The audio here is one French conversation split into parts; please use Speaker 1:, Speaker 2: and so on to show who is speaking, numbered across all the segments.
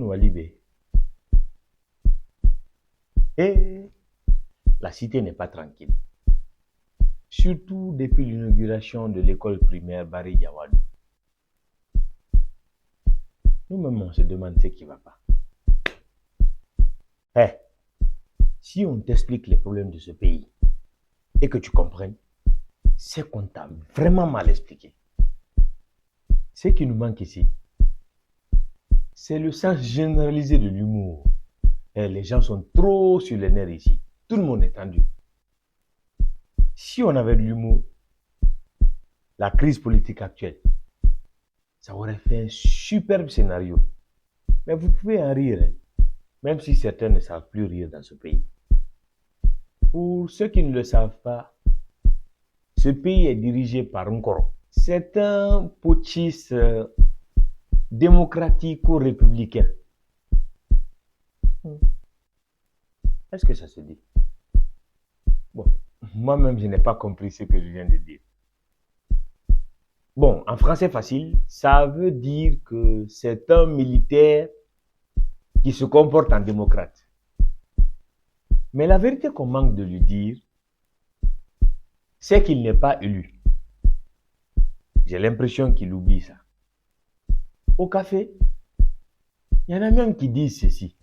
Speaker 1: Walibé. Et la cité n'est pas tranquille. Surtout depuis l'inauguration de l'école primaire Barry Yawadou. Nous-mêmes, on se demande ce qui ne va pas. Hey, si on t'explique les problèmes de ce pays et que tu comprennes, c'est qu'on t'a vraiment mal expliqué. Ce qui nous manque ici, c'est le sens généralisé de l'humour. Les gens sont trop sur les nerfs ici. Tout le monde est tendu. Si on avait de l'humour, la crise politique actuelle, ça aurait fait un superbe scénario. Mais vous pouvez en rire, hein, même si certains ne savent plus rire dans ce pays. Pour ceux qui ne le savent pas, ce pays est dirigé par Nkoro. C'est un putschiste démocratico-républicain. Est-ce que ça se dit? Bon, moi-même, je n'ai pas compris ce que je viens de dire. Bon, en français facile, ça veut dire que c'est un militaire qui se comporte en démocrate. Mais la vérité qu'on manque de lui dire, c'est qu'il n'est pas élu. J'ai l'impression qu'il oublie ça. Au café, il y en a même qui disent ceci.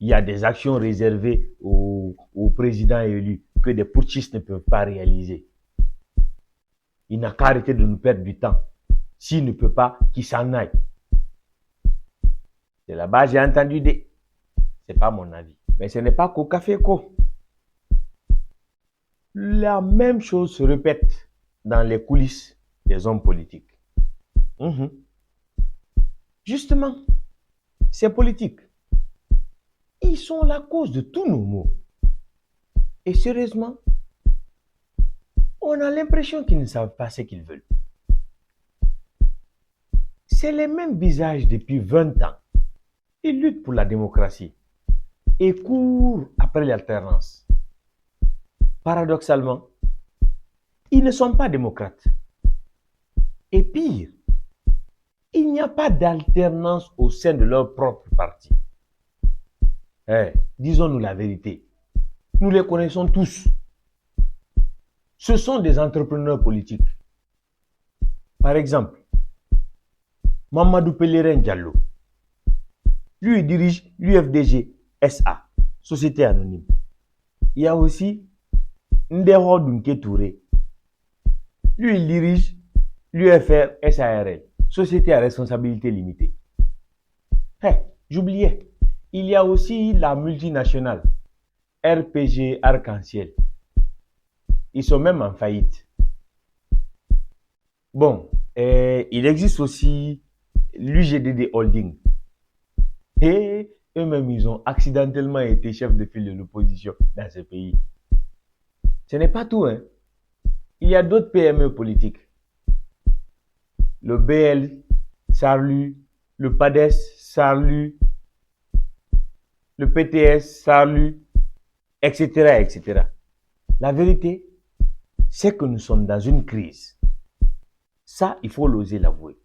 Speaker 1: Il y a des actions réservées aux présidents élus que des putschistes ne peuvent pas réaliser. Il n'a qu'à arrêter de nous perdre du temps. S'il ne peut pas, qu'il s'en aille. C'est là-bas, j'ai entendu des... C'est pas mon avis. Mais ce n'est pas qu'au café co. La même chose se répète dans les coulisses des hommes politiques. Justement, ces politiques, ils sont la cause de tous nos maux. Et sérieusement, on a l'impression qu'ils ne savent pas ce qu'ils veulent. C'est les mêmes visages depuis 20 ans. Ils luttent pour la démocratie et courent après l'alternance. Paradoxalement, ils ne sont pas démocrates. Et pire, il n'y a pas d'alternance au sein de leur propre parti. Disons-nous la vérité. Nous les connaissons tous. Ce sont des entrepreneurs politiques. Par exemple, Mamadou Pellerin Diallo. Lui, il dirige l'UFDG SA, Société Anonyme. Il y a aussi Ndero Dunke Touré. Lui, il dirige l'UFR SARL, Société à responsabilité limitée. J'oubliais. Il y a aussi la multinationale RPG Arc-en-Ciel. Ils sont même en faillite. Bon, il existe aussi l'UGDD Holding. Et eux-mêmes, ils ont accidentellement été chefs de file de l'opposition dans ce pays. Ce n'est pas tout, hein. Il y a d'autres PME politiques. Le BL, Sarlu, le PADES, Sarlu, le PTS, Sarlu, etc., etc. La vérité, c'est que nous sommes dans une crise. Ça, il faut l'oser l'avouer.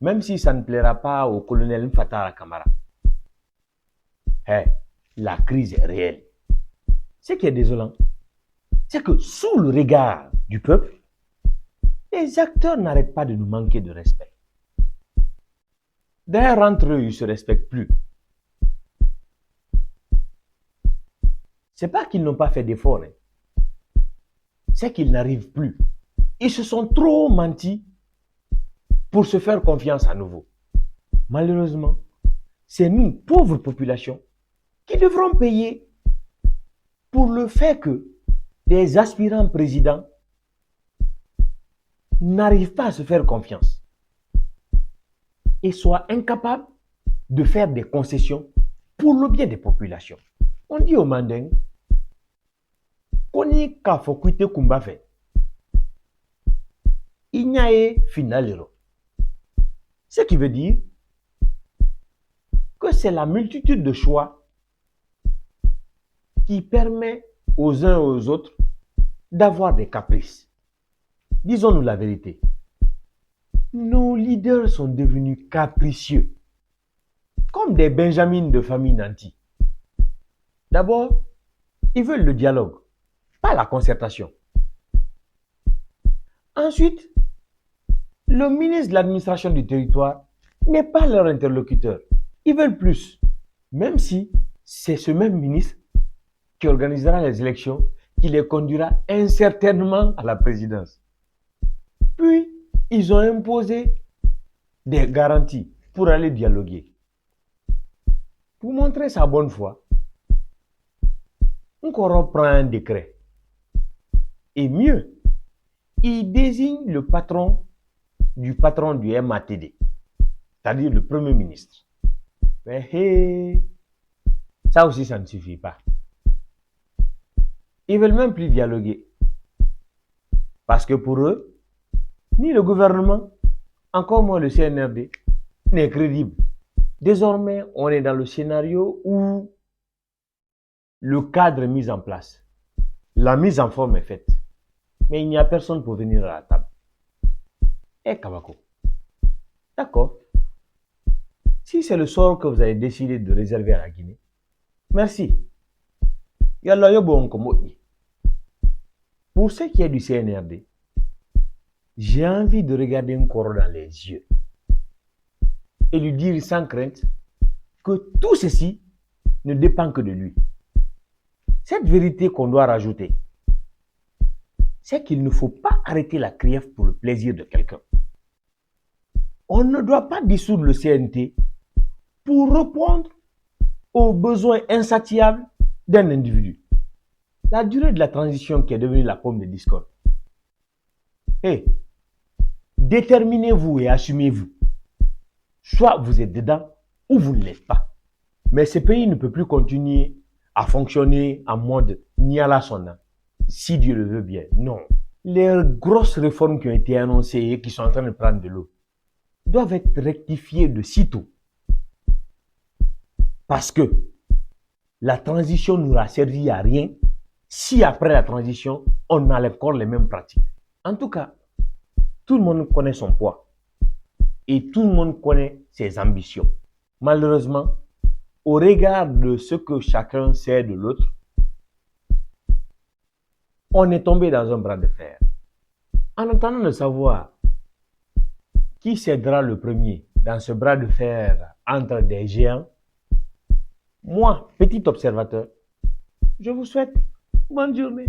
Speaker 1: Même si ça ne plaira pas au colonel Fatara Kamara. La crise est réelle. Ce qui est désolant, c'est que sous le regard du peuple, les acteurs n'arrêtent pas de nous manquer de respect. D'ailleurs, entre eux, ils ne se respectent plus. C'est pas qu'ils n'ont pas fait d'efforts, c'est qu'ils n'arrivent plus. Ils se sont trop mentis pour se faire confiance à nouveau. Malheureusement, c'est nous, pauvres populations, qui devront payer pour le fait que des aspirants présidents n'arrivent pas à se faire confiance et soient incapables de faire des concessions pour le bien des populations. On dit au Manding, Koni ka fokuite kumba fait. Il n'y a finalero. Ce qui veut dire que c'est la multitude de choix qui permet aux uns et aux autres d'avoir des caprices. Disons-nous la vérité. Nos leaders sont devenus capricieux. comme des benjamines de famille nantis. D'abord, ils veulent le dialogue, pas la concertation. Ensuite, le ministre de l'administration du territoire n'est pas leur interlocuteur. Ils veulent plus, même si c'est ce même ministre qui organisera les élections qui les conduira incertainement à la présidence. Puis, ils ont imposé des garanties pour aller dialoguer. Pour montrer sa bonne foi, Nkoro prend un décret. Et mieux, il désigne le patron du MATD, c'est-à-dire le Premier ministre. Mais ça aussi, ça ne suffit pas. Ils ne veulent même plus dialoguer. Parce que pour eux, ni le gouvernement, encore moins le CNRD, n'est crédible. Désormais, on est dans le scénario où le cadre est mis en place. La mise en forme est faite. Mais il n'y a personne pour venir à la table. Eh, Kabako. D'accord. Si c'est le sort que vous avez décidé de réserver à la Guinée, merci. Pour ce qui est du CNRD, j'ai envie de regarder Nkoro dans les yeux et lui dire sans crainte que tout ceci ne dépend que de lui. Cette vérité qu'on doit rajouter, c'est qu'il ne faut pas arrêter la CRIEF pour le plaisir de quelqu'un. On ne doit pas dissoudre le CNT pour répondre aux besoins insatiables d'un individu. La durée de la transition qui est devenue la pomme de discorde. Déterminez-vous et assumez-vous. Soit vous êtes dedans ou vous ne l'êtes pas. Mais ce pays ne peut plus continuer à fonctionner en mode Niala Sonna, si Dieu le veut bien. Non. Les grosses réformes qui ont été annoncées et qui sont en train de prendre de l'eau doivent être rectifiées de sitôt. Parce que la transition n'aura servi à rien si après la transition, on a encore les mêmes pratiques. En tout cas, tout le monde connaît son poids et tout le monde connaît ses ambitions. Malheureusement, au regard de ce que chacun sait de l'autre, on est tombé dans un bras de fer. En attendant de savoir qui cédera le premier dans ce bras de fer entre des géants, moi, petit observateur, je vous souhaite bonne journée.